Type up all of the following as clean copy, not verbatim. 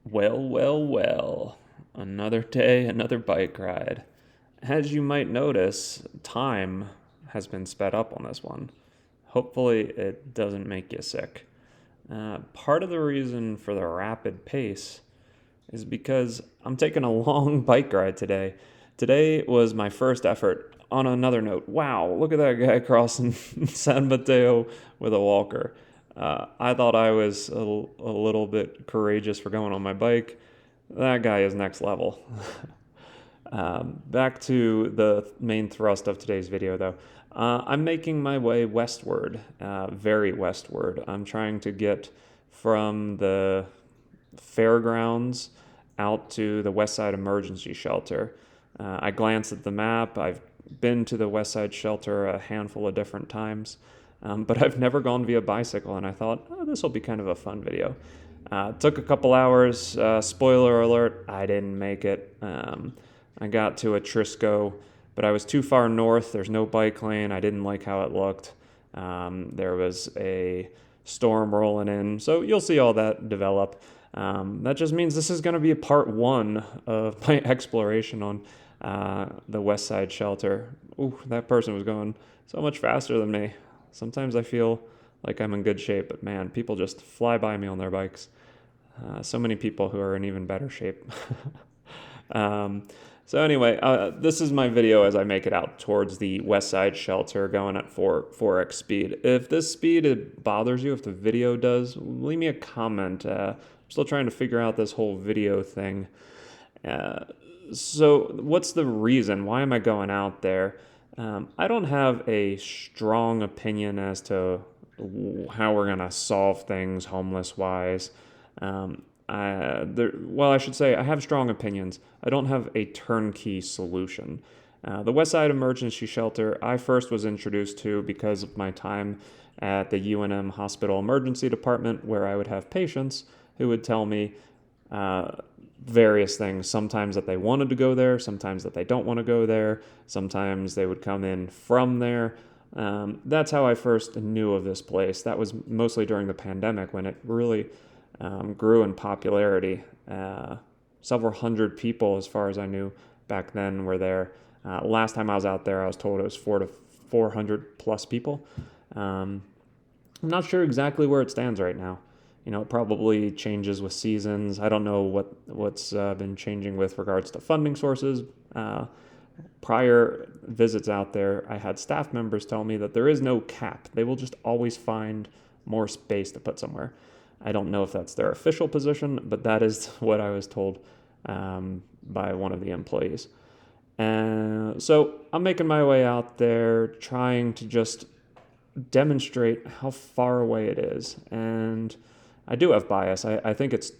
Well, well, well. Another day, another bike ride. As you might notice, time has been sped up on this one. Hopefully, it doesn't make you sick. Part of the reason for the rapid pace is because I'm taking a long bike ride today. Today was my first effort. On another note, wow, look at that guy crossing San Mateo with a walker. I thought I was a little bit courageous for going on my bike. That guy is next level. Back to the main thrust of today's video, though. I'm making my way westward, very westward. I'm trying to get from the fairgrounds out to the Westside emergency shelter. I glanced at the map. I've been to the Westside shelter a handful of different times, but I've never gone via bicycle, and I thought, oh, this will be kind of a fun video. Took a couple hours. Spoiler alert, I didn't make it. I got to Atrisco, but I was too far north. There's no bike lane. I didn't like how it looked. There was a storm rolling in, so you'll see all that develop. That just means this is going to be a part one of my exploration on the West Side shelter. Ooh, that person was going so much faster than me. Sometimes I feel like I'm in good shape, but man, people just fly by me on their bikes. So many people who are in even better shape. So anyway, this is my video as I make it out towards the West Side shelter going at 4x speed. If this speed bothers you, if the video does, leave me a comment. I'm still trying to figure out this whole video thing. So what's the reason? Why am I going out there? I don't have a strong opinion as to how we're going to solve things homeless-wise. I should say I have strong opinions. I don't have a turnkey solution. The Westside Emergency Shelter I first was introduced to because of my time at the UNM Hospital Emergency Department, where I would have patients who would tell me various things. Sometimes that they wanted to go there, sometimes that they don't want to go there, sometimes they would come in from there. That's how I first knew of this place. That was mostly during the pandemic when it really grew in popularity. Several hundred people, as far as I knew back then, were there. Last time I was out there, I was told it was 400 plus people. I'm not sure exactly where it stands right now. You know, it probably changes with seasons. I don't know what's been changing with regards to funding sources. Prior visits out there, I had staff members tell me that there is no cap. They will just always find more space to put somewhere. I don't know if that's their official position, but that is what I was told by one of the employees. So I'm making my way out there trying to just demonstrate how far away it is. And I do have bias. I think it's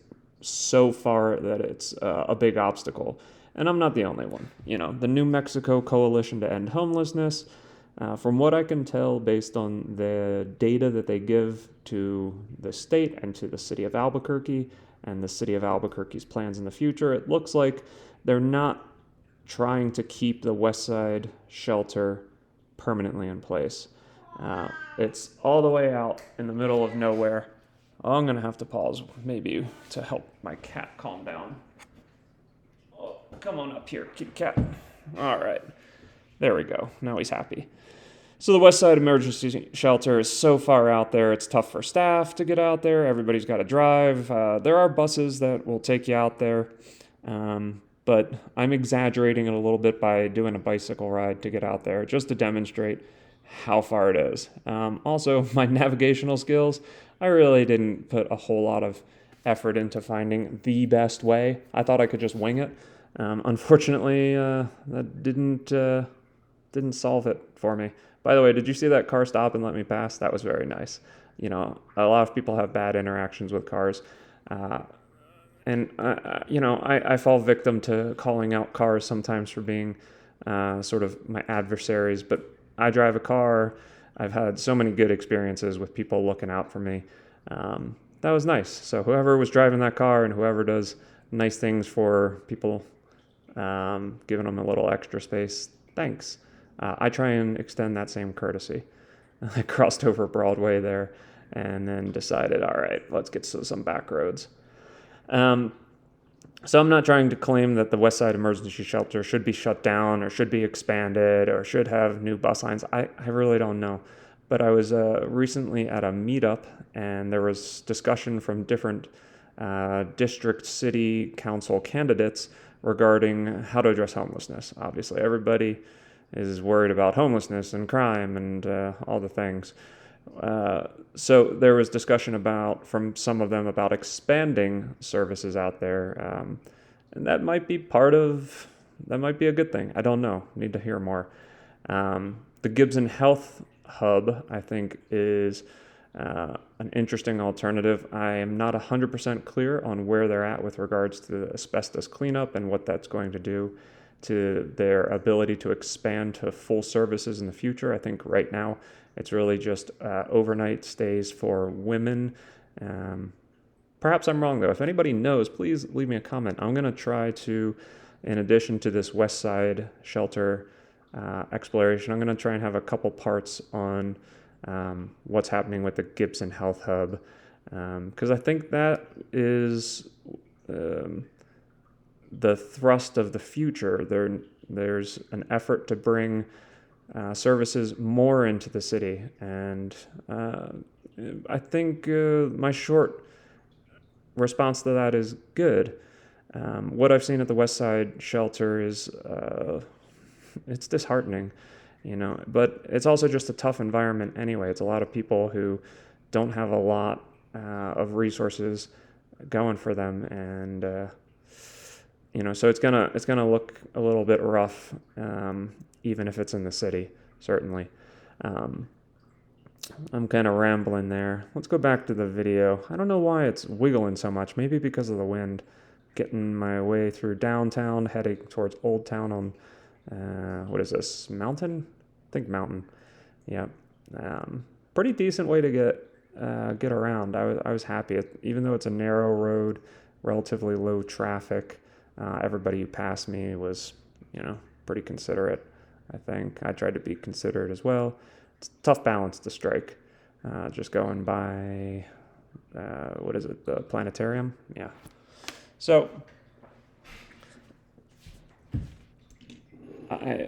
so far that it's a big obstacle. And I'm not the only one. You know, the New Mexico Coalition to End Homelessness, from what I can tell based on the data that they give to the state and to the city of Albuquerque and the city of Albuquerque's plans in the future, it looks like they're not trying to keep the West Side shelter permanently in place. It's all the way out in the middle of nowhere. I'm going to have to pause maybe to help my cat calm down. Oh, come on up here, kitty cat. All right. There we go. Now he's happy. So the West Side Emergency Shelter is so far out there, it's tough for staff to get out there. Everybody's got to drive. There are buses that will take you out there, but I'm exaggerating it a little bit by doing a bicycle ride to get out there, just to demonstrate how far it is. Also, my navigational skills, I really didn't put a whole lot of effort into finding the best way. I thought I could just wing it. Unfortunately, that didn't solve it for me. By the way, did you see that car stop and let me pass? That was very nice. You know, a lot of people have bad interactions with cars. I fall victim to calling out cars sometimes for being sort of my adversaries. But I drive a car. I've had so many good experiences with people looking out for me. That was nice. So whoever was driving that car and whoever does nice things for people, giving them a little extra space, thanks. I try and extend that same courtesy. I crossed over Broadway there and then decided, all right, let's get to some back roads. So I'm not trying to claim that the Westside Emergency Shelter should be shut down or should be expanded or should have new bus lines. I really don't know. But I was recently at a meetup, and there was discussion from different district city council candidates regarding how to address homelessness. Obviously, everybody is worried about homelessness and crime and all the things. So there was discussion from some of them about expanding services out there, and that might be that might be a good thing. I don't know. Need to hear more. The Gibson Health Hub, I think, is an interesting alternative. I am not 100% clear on where they're at with regards to the asbestos cleanup and what that's going to do to their ability to expand to full services in the future. I think right now it's really just overnight stays for women. Perhaps I'm wrong, though. If anybody knows, please leave me a comment. I'm going to try to, in addition to this Westside shelter exploration, I'm going to try and have a couple parts on what's happening with the Gibson Health Hub, because I think that is the thrust of the future. There's an effort to bring services more into the city, and I think my short response to that is good. What I've seen at the Westside shelter is it's disheartening, but it's also just a tough environment anyway. It's a lot of people who don't have a lot of resources going for them, and so it's gonna look a little bit rough, even if it's in the city, certainly. I'm kind of rambling there. Let's go back to the video. I don't know why it's wiggling so much. Maybe because of the wind. Getting my way through downtown, heading towards Old Town on, what is this, Mountain? I think Mountain. Yeah. Pretty decent way to get around. I was happy. Even though it's a narrow road, relatively low traffic, everybody who passed me was, pretty considerate, I think. I tried to be considerate as well. It's a tough balance to strike. Just going by, what is it, the planetarium? Yeah. So,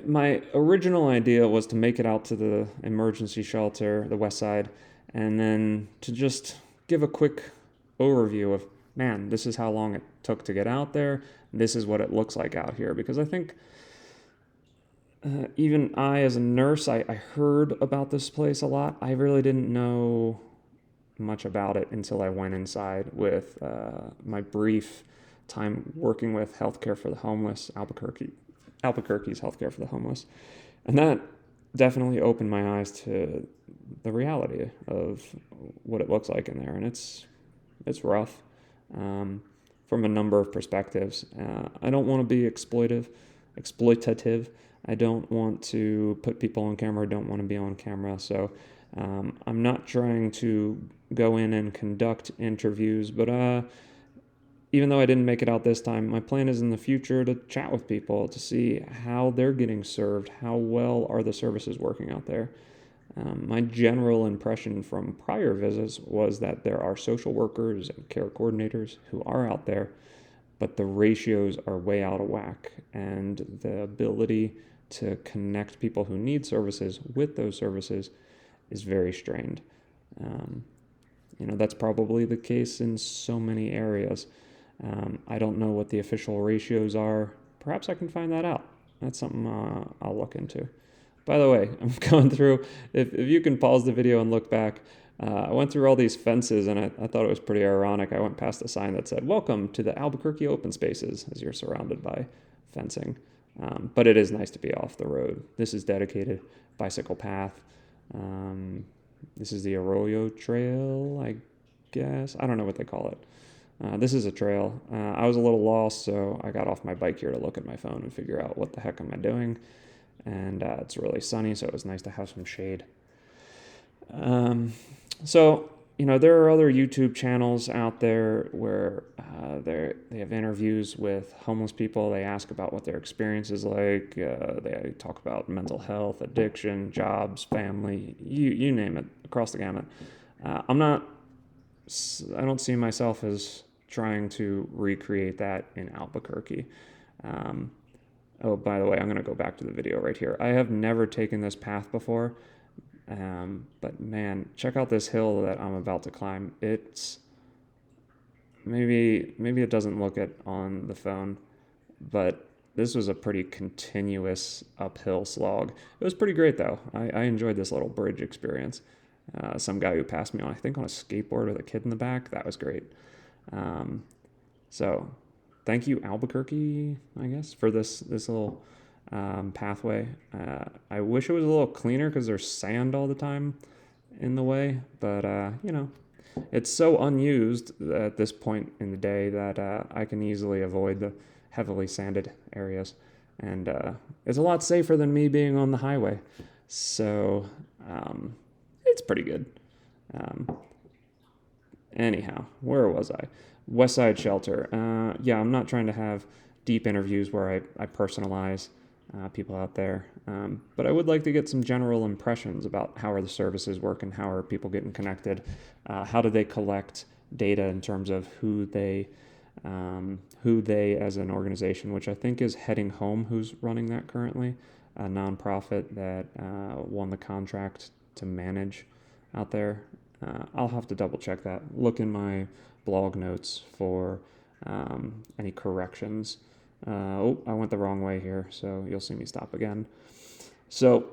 my original idea was to make it out to the emergency shelter, the Westside, and then to just give a quick overview of, man, this is how long it took to get out there. This is what it looks like out here. Because I think even I, as a nurse, I heard about this place a lot. I really didn't know much about it until I went inside with my brief time working with Healthcare for the Homeless, Albuquerque's Healthcare for the Homeless. And that definitely opened my eyes to the reality of what it looks like in there. And it's rough from a number of perspectives. I don't want to be exploitative. I don't want to put people on camera. I don't want to be on camera. So I'm not trying to go in and conduct interviews, but even though I didn't make it out this time, my plan is in the future to chat with people to see how they're getting served, how well are the services working out there. My general impression from prior visits was that there are social workers and care coordinators who are out there, but the ratios are way out of whack, and the ability to connect people who need services with those services is very strained. That's probably the case in so many areas. I don't know what the official ratios are. Perhaps I can find that out. That's something I'll look into. By the way, I'm going through, if you can pause the video and look back, I went through all these fences, and I thought it was pretty ironic. I went past a sign that said, "Welcome to the Albuquerque Open Spaces," as you're surrounded by fencing. But it is nice to be off the road. This is dedicated bicycle path. This is the Arroyo Trail, I guess. I don't know what they call it. This is a trail. I was a little lost, so I got off my bike here to look at my phone and figure out what the heck am I doing. And it's really sunny, so it was nice to have some shade. So, there are other YouTube channels out there where they have interviews with homeless people. They ask about what their experience is like. They talk about mental health, addiction, jobs, family, you name it, across the gamut. I don't see myself as trying to recreate that in Albuquerque. Oh, by the way, I'm going to go back to the video right here. I have never taken this path before, but man, check out this hill that I'm about to climb. It's maybe it doesn't look it on the phone, but this was a pretty continuous uphill slog. It was pretty great though. I enjoyed this little bridge experience. Some guy who passed me on, I think on a skateboard with a kid in the back. That was great. So thank you, Albuquerque, I guess, for this little pathway. I wish it was a little cleaner because there's sand all the time in the way, but it's so unused at this point in the day that I can easily avoid the heavily sanded areas, and it's a lot safer than me being on the highway. So it's pretty good. Anyhow, where was I? Westside Shelter. Yeah, I'm not trying to have deep interviews where I personalize people out there, but I would like to get some general impressions about how are the services working, how are people getting connected, how do they collect data in terms of who they as an organization, which I think is Heading Home, who's running that currently, a nonprofit that won the contract to manage out there. I'll have to double check that. Look in my blog notes for any corrections. I went the wrong way here, so you'll see me stop again. So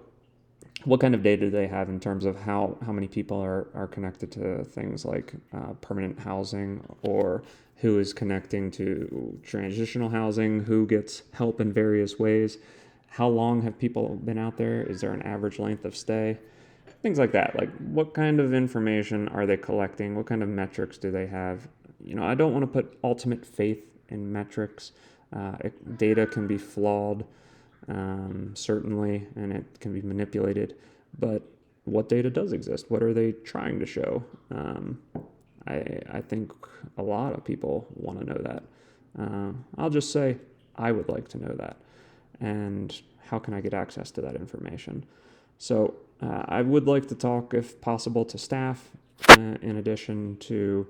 what kind of data do they have in terms of how many people are connected to things like permanent housing, or who is connecting to transitional housing, who gets help in various ways, how long have people been out there, is there an average length of stay, things like that. Like, what kind of information are they collecting, what kind of metrics do they have? I don't want to put ultimate faith in metrics. Data can be flawed, certainly, and it can be manipulated, but what data does exist? What are they trying to show? I think a lot of people want to know that. I'll just say I would like to know that. And how can I get access to that information? So I would like to talk, if possible, to staff, in addition to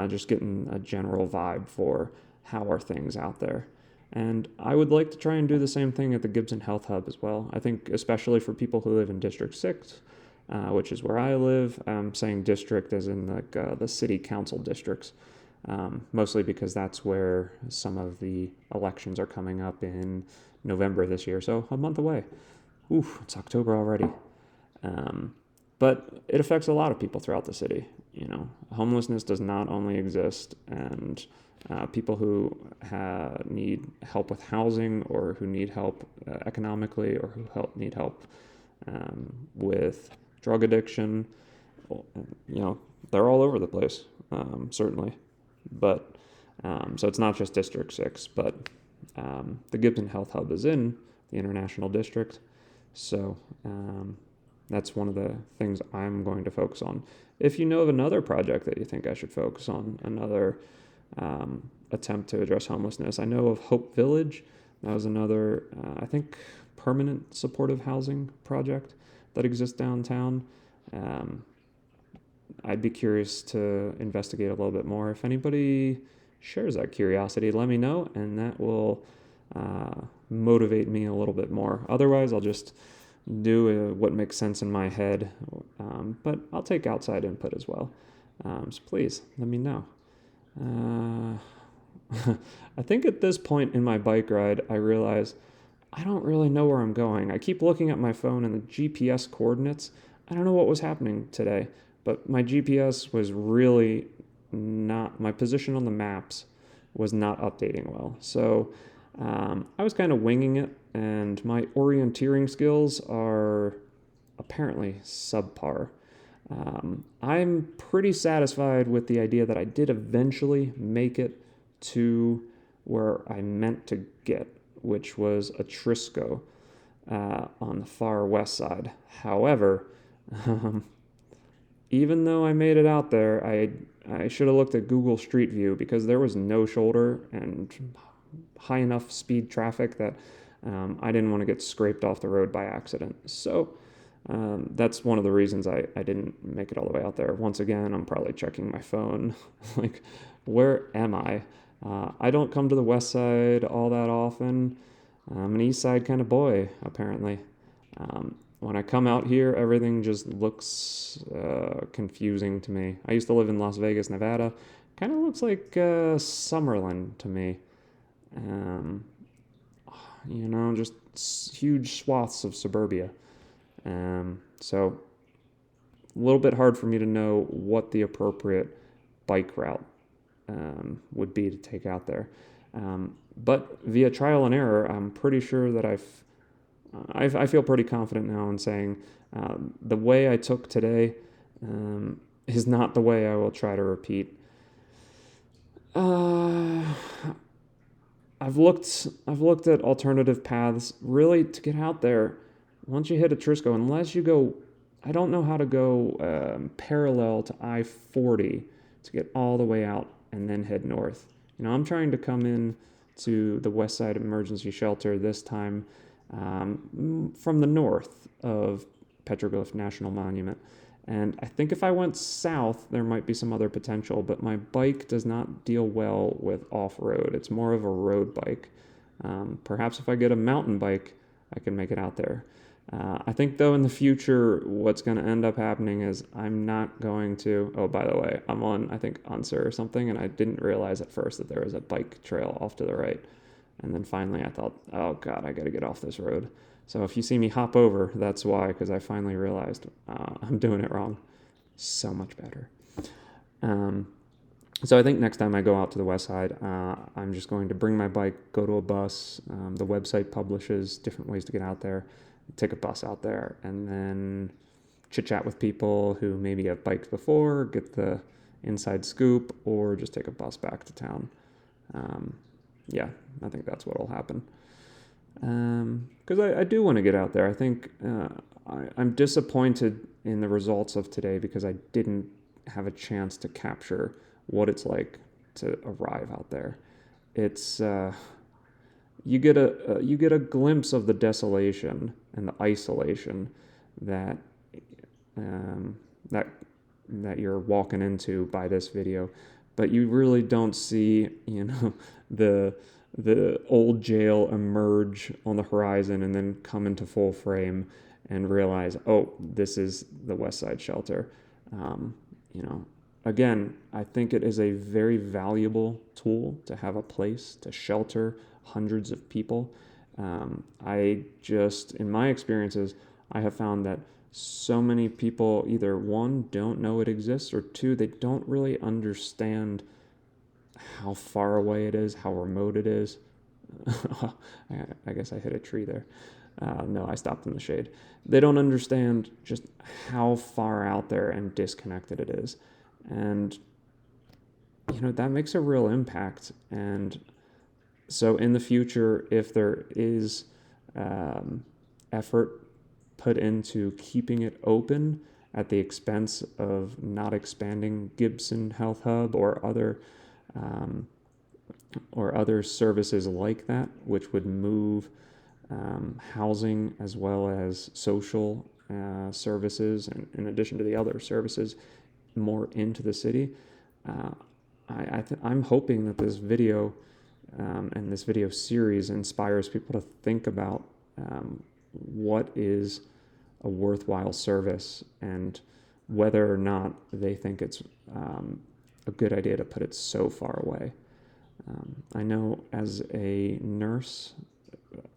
just getting a general vibe for how are things out there. And I would like to try and do the same thing at the Gibson Health Hub as well. I think especially for people who live in District 6, which is where I live. I'm saying district as in the city council districts, mostly because that's where some of the elections are coming up in November this year, so a month away. Oof, it's October already. But it affects a lot of people throughout the city. Homelessness does not only exist, and people who need help with housing, or who need help economically, or who need help with drug addiction, they're all over the place, certainly. But so it's not just District 6, but the Gibson Health Hub is in the International District. So that's one of the things I'm going to focus on. If you know of another project that you think I should focus on, another attempt to address homelessness, I know of Hope Village. That was another, I think, permanent supportive housing project that exists downtown. I'd be curious to investigate a little bit more. If anybody shares that curiosity, let me know, and that will motivate me a little bit more. Otherwise, I'll just do what makes sense in my head, but I'll take outside input as well. So please, let me know. I think at this point in my bike ride, I realize I don't really know where I'm going. I keep looking at my phone and the GPS coordinates. I don't know what was happening today, but my GPS was really not, my position on the maps was not updating well. So I was kind of winging it, and my orienteering skills are apparently subpar. I'm pretty satisfied with the idea that I did eventually make it to where I meant to get, which was a Trisco on the far west side. However, even though I made it out there, I should have looked at Google Street View, because there was no shoulder and high enough speed traffic that I didn't want to get scraped off the road by accident. So that's one of the reasons I didn't make it all the way out there. Once again, I'm probably checking my phone like where am I? I don't come to the West Side all that often. I'm an East Side kind of boy, apparently. When I come out here, everything just looks confusing to me. I used to live in Las Vegas, Nevada. Kind of looks like Summerlin to me. Um, just huge swaths of suburbia. So a little bit hard for me to know what the appropriate bike route would be to take out there. But via trial and error, I'm pretty sure that I feel pretty confident now in saying the way I took today is not the way I will try to repeat. I've looked at alternative paths really to get out there. Once you hit Atrisco, unless you go, I don't know how to go parallel to I-40 to get all the way out and then head north. I'm trying to come in to the Westside Emergency Shelter this time from the north of Petroglyph National Monument. And I think if I went south, there might be some other potential, but my bike does not deal well with off-road. It's more of a road bike. Perhaps if I get a mountain bike, I can make it out there. I think, though, in the future, what's going to end up happening is I'm not going to... Oh, by the way, I'm on, I think, Unser or something, and I didn't realize at first that there was a bike trail off to the right. And then finally I thought, oh, God, I got to get off this road. So if you see me hop over, that's why, because I finally realized I'm doing it wrong. So much better. So I think next time I go out to the West Side, I'm just going to bring my bike, go to a bus. The website publishes different ways to get out there. Take a bus out there, and then chit-chat with people who maybe have biked before, get the inside scoop, or just take a bus back to town. Yeah, I think that's what will happen. Because I do want to get out there. I think I'm disappointed in the results of today because I didn't have a chance to capture what it's like to arrive out there. It's you get a glimpse of the desolation and the isolation that that you're walking into by this video, but you really don't see the old jail emerge on the horizon and then come into full frame and realize, oh, this is the Westside Shelter. Again, I think it is a very valuable tool to have a place to shelter hundreds of people. In my experiences, I have found that so many people either, one, don't know it exists, or two, they don't really understand how far away it is, how remote it is. I guess I hit a tree there. No, I stopped in the shade. They don't understand just how far out there and disconnected it is. And, that makes a real impact. And so in the future, if there is effort put into keeping it open at the expense of not expanding Gibson Health Hub or other services like that, which would move housing as well as social services, and in addition to the other services, more into the city. I'm hoping that this video and this video series inspires people to think about what is a worthwhile service and whether or not they think it's a good idea to put it so far away. I know as a nurse,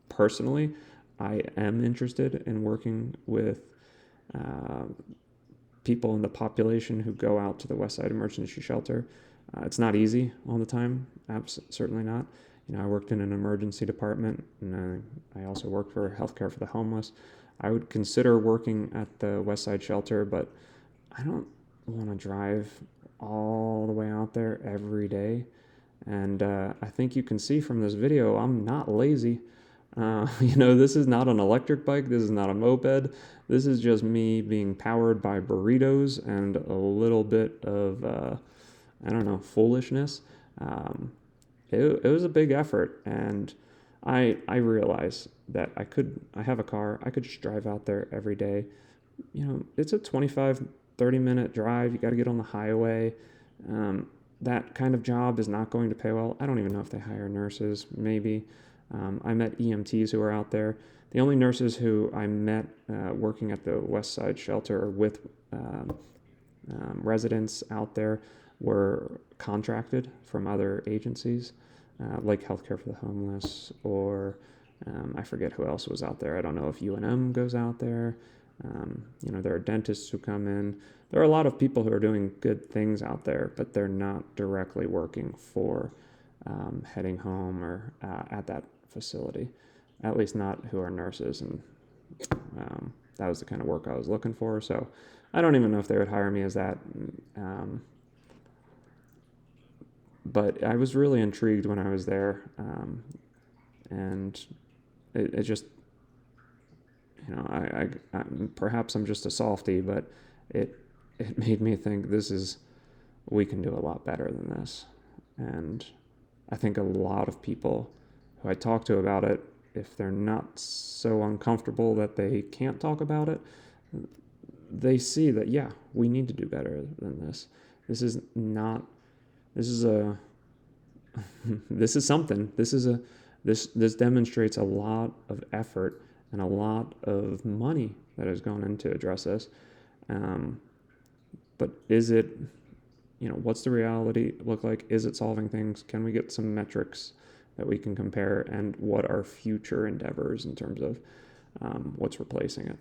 personally, I am interested in working with people in the population who go out to the Westside Emergency Shelter. It's not easy all the time, certainly not. I worked in an emergency department, and I also worked for healthcare for the homeless. I would consider working at the Westside Shelter, but I don't want to drive all the way out there every day. And I think you can see from this video, I'm not lazy. This is not an electric bike. This is not a moped. This is just me being powered by burritos and a little bit of, foolishness. It was a big effort, and I realize that I have a car. I could just drive out there every day. It's a 25, 30-minute drive. You got to get on the highway. that kind of job is not going to pay well. I don't even know if they hire nurses, maybe. I met EMTs who are out there. The only nurses who I met working at the Westside shelter or with residents out there were contracted from other agencies, like Healthcare for the Homeless, or I forget who else was out there. I don't know if UNM goes out there. There are dentists who come in. There are a lot of people who are doing good things out there, but they're not directly working for heading home or at that facility, at least not who are nurses. And that was the kind of work I was looking for. So I don't even know if they would hire me as that. But I was really intrigued when I was there. And it just, I perhaps I'm just a softie, but it made me think we can do a lot better than this. And I think a lot of people who I talk to about it, if they're not so uncomfortable that they can't talk about it, they see that, yeah, we need to do better than this. This is something. This demonstrates a lot of effort and a lot of money that has gone into address this. But is it, what's the reality look like? Is it solving things? Can we get some metrics that we can compare? And what are future endeavors in terms of what's replacing it?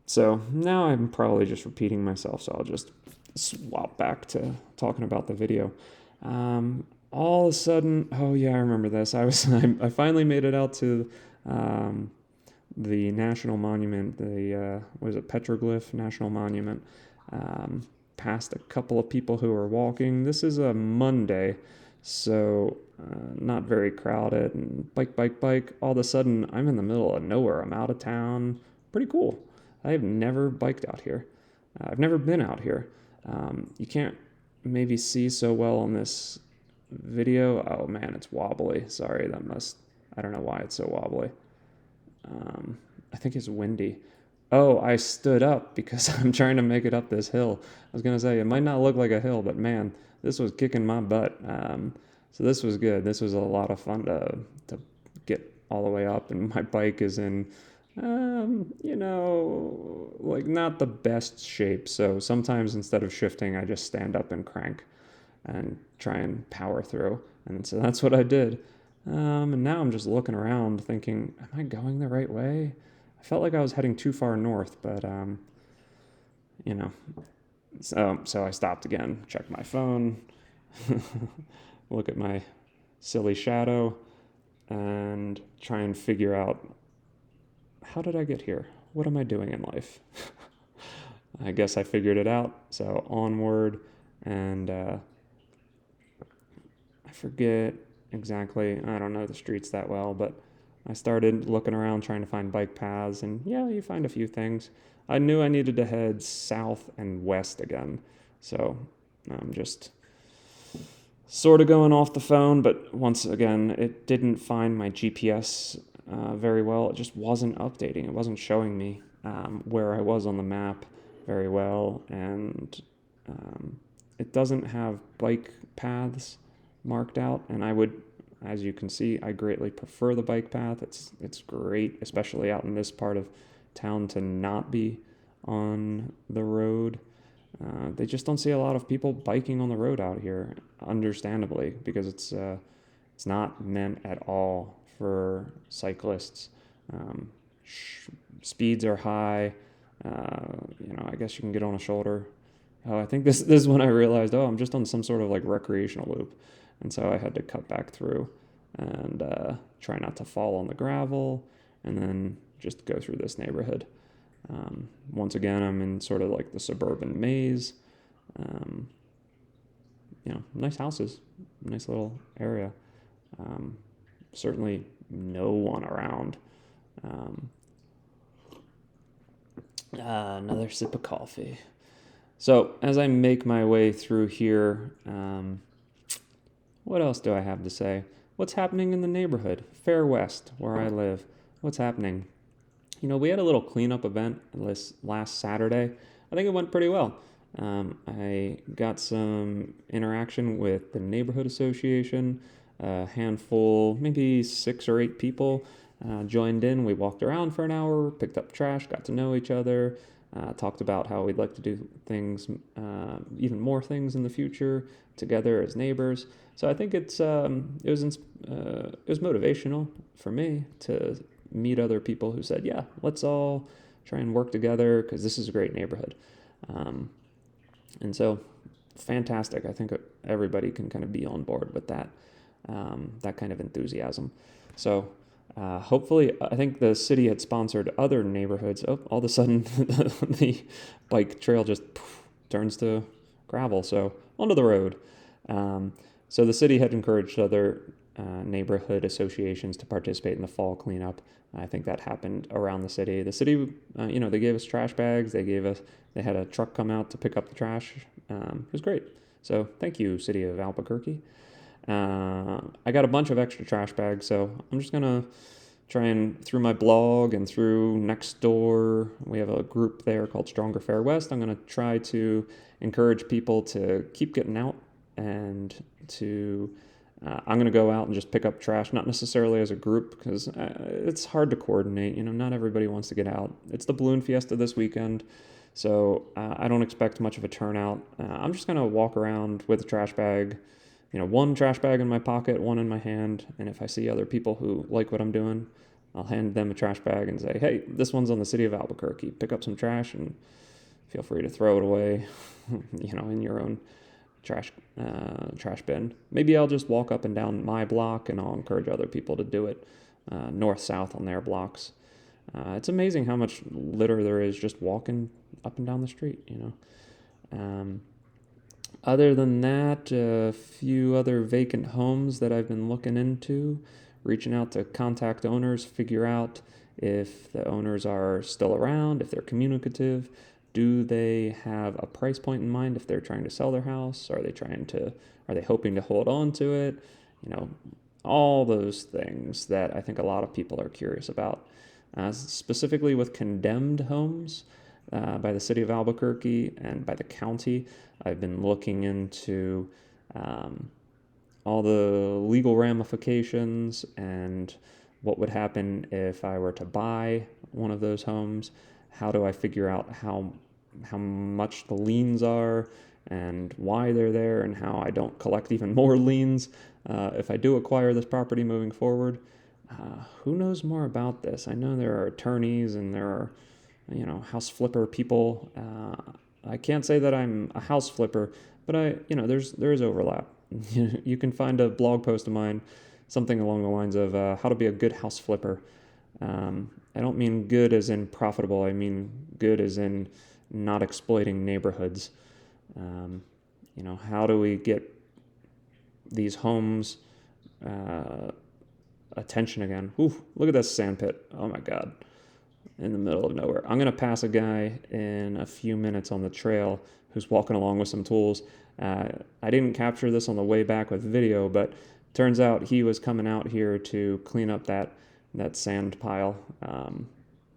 So now I'm probably just repeating myself, so I'll just swap back to talking about the video. All of a sudden, oh yeah, I remember this. I finally made it out to the National Monument, Petroglyph National Monument. Past a couple of people who were walking. This is a Monday, so not very crowded. And bike. All of a sudden, I'm in the middle of nowhere. I'm out of town. Pretty cool. I have never biked out here. I've never been out here. You can't maybe see so well on this video. Oh man, it's wobbly. Sorry, I don't know why it's so wobbly. I think it's windy. Oh, I stood up because I'm trying to make it up this hill. I was going to say, it might not look like a hill, but man, this was kicking my butt. So this was good. This was a lot of fun to get all the way up, and my bike is in, like not the best shape. So sometimes instead of shifting, I just stand up and crank and try and power through. And so that's what I did. And now I'm just looking around thinking, am I going the right way? I felt like I was heading too far north, but, so I stopped again, checked my phone, look at my silly shadow, and try and figure out, how did I get here? What am I doing in life? I guess I figured it out. So onward, and I forget exactly, I don't know the streets that well, but I started looking around trying to find bike paths, and yeah, you find a few things. I knew I needed to head south and west again, so I'm just sort of going off the phone, but once again, it didn't find my GPS very well. It just wasn't updating. It wasn't showing me where I was on the map very well, and it doesn't have bike paths marked out, and as you can see, I greatly prefer the bike path. It's great, especially out in this part of town, to not be on the road. They just don't see a lot of people biking on the road out here, understandably, because it's not meant at all for cyclists. Speeds are high. I guess you can get on a shoulder. Oh, I think this is when I realized, I'm just on some sort of like recreational loop. And so I had to cut back through and try not to fall on the gravel, and then just go through this neighborhood. Once again, I'm in sort of like the suburban maze. Nice houses, nice little area. Certainly no one around. Another sip of coffee. So as I make my way through here, what else do I have to say? What's happening in the neighborhood? Fair West, where I live. What's happening? We had a little cleanup event last Saturday. I think it went pretty well. I got some interaction with the neighborhood association. A handful, maybe 6 or 8 people, joined in. We walked around for an hour, picked up trash, got to know each other, talked about how we'd like to do things, even more things in the future together as neighbors. So I think it was motivational for me to meet other people who said, "Yeah, let's all try and work together because this is a great neighborhood." Um, and so, fantastic. I think everybody can kind of be on board with that kind of enthusiasm. So, hopefully, I think the city had sponsored other neighborhoods. Oh, all of a sudden, the bike trail just turns to gravel. So, onto the road. Um, so, the city had encouraged other neighborhood associations to participate in the fall cleanup. I think that happened around the city. The city, they gave us trash bags. They had a truck come out to pick up the trash. It was great. So thank you, City of Albuquerque. I got a bunch of extra trash bags, so I'm just gonna try and through my blog and through Nextdoor, we have a group there called Stronger Fair West. I'm gonna try to encourage people to keep getting out and to I'm going to go out and just pick up trash, not necessarily as a group because it's hard to coordinate. Not everybody wants to get out. It's the balloon fiesta this weekend, so I don't expect much of a turnout. I'm just going to walk around with a trash bag, one trash bag in my pocket, one in my hand, and if I see other people who like what I'm doing, I'll hand them a trash bag and say, "Hey, this one's on the City of Albuquerque. Pick up some trash and feel free to throw it away, in your own trash bin." Maybe I'll just walk up and down my block, and I'll encourage other people to do it north south on their blocks. It's amazing how much litter there is just walking up and down the street. Other than that, a few other vacant homes that I've been looking into, reaching out to contact owners, figure out if the owners are still around, if they're communicative. Do they have a price point in mind if they're trying to sell their house? Are they hoping to hold on to it? All those things that I think a lot of people are curious about. Specifically with condemned homes by the city of Albuquerque and by the county, I've been looking into all the legal ramifications and what would happen if I were to buy one of those homes. How do I figure out how much the liens are and why they're there and how I don't collect even more liens if I do acquire this property moving forward? Who knows more about this? I know there are attorneys and there are, house flipper people. I can't say that I'm a house flipper, but there is overlap. You can find a blog post of mine, something along the lines of how to be a good house flipper. I don't mean good as in profitable. I mean good as in not exploiting neighborhoods. How do we get these homes attention again? Ooh, look at this sand pit. Oh my God. In the middle of nowhere. I'm going to pass a guy in a few minutes on the trail who's walking along with some tools. I didn't capture this on the way back with video, but turns out he was coming out here to clean up that sand pile.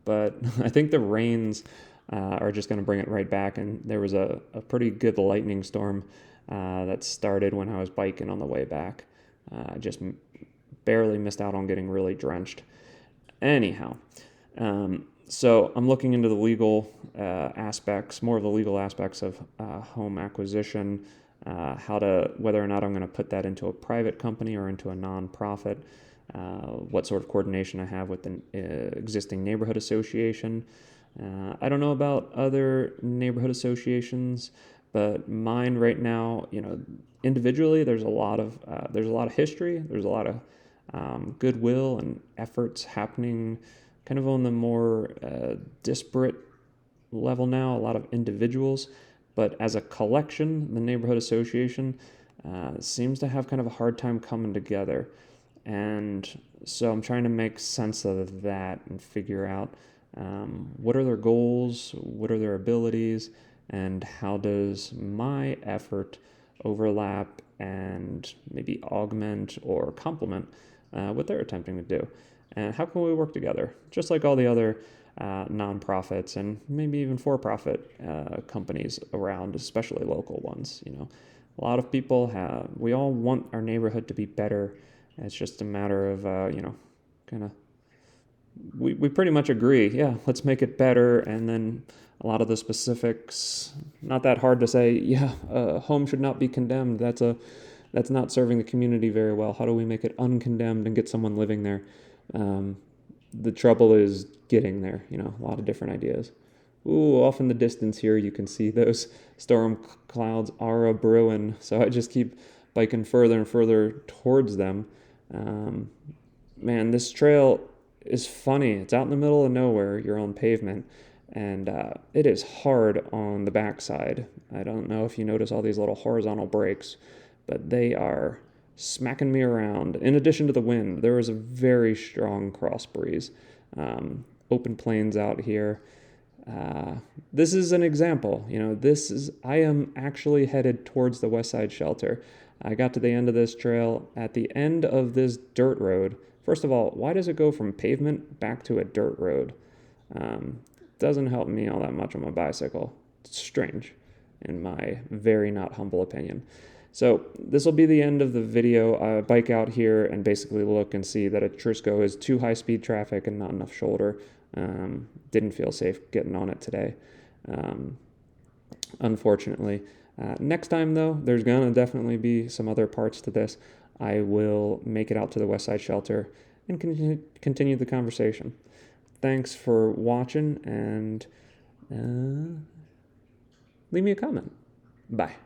But I think the rains are just going to bring it right back. And there was a pretty good lightning storm that started when I was biking on the way back. I just barely missed out on getting really drenched. Anyhow, so I'm looking into the legal aspects, more of the legal aspects of home acquisition, whether or not I'm going to put that into a private company or into a nonprofit. What sort of coordination I have with the existing neighborhood association. I don't know about other neighborhood associations, but mine right now, individually, there's a lot of history. There's a lot of goodwill and efforts happening, kind of on the more disparate level now. A lot of individuals, but as a collection, the neighborhood association seems to have kind of a hard time coming together. And so I'm trying to make sense of that and figure out what are their goals, what are their abilities, and how does my effort overlap and maybe augment or complement what they're attempting to do. And how can we work together? Just like all the other nonprofits and maybe even for-profit companies around, especially local ones. A lot of people we all want our neighborhood to be better. It's just a matter of, kind of, we pretty much agree, yeah, let's make it better. And then a lot of the specifics, not that hard to say, yeah, a home should not be condemned. That's not serving the community very well. How do we make it uncondemned and get someone living there? The trouble is getting there, a lot of different ideas. Ooh, off in the distance here, you can see those storm clouds are a-brewing. So I just keep biking further and further towards them. Man, this trail is funny. It's out in the middle of nowhere. You're on pavement. And it is hard on the backside. I don't know if you notice all these little horizontal breaks, but they are smacking me around. In addition to the wind, there is a very strong cross breeze. Open plains out here. This is an example. I am actually headed towards the Westside shelter. I got to the end of this trail. At the end of this dirt road, first of all, why does it go from pavement back to a dirt road? Doesn't help me all that much on my bicycle. It's strange, in my very not humble opinion. So this will be the end of the video. I bike out here and basically look and see that Etrusco is too high-speed traffic and not enough shoulder. Didn't feel safe getting on it today, unfortunately. Next time, though, there's going to definitely be some other parts to this. I will make it out to the Westside shelter and continue the conversation. Thanks for watching, and leave me a comment. Bye.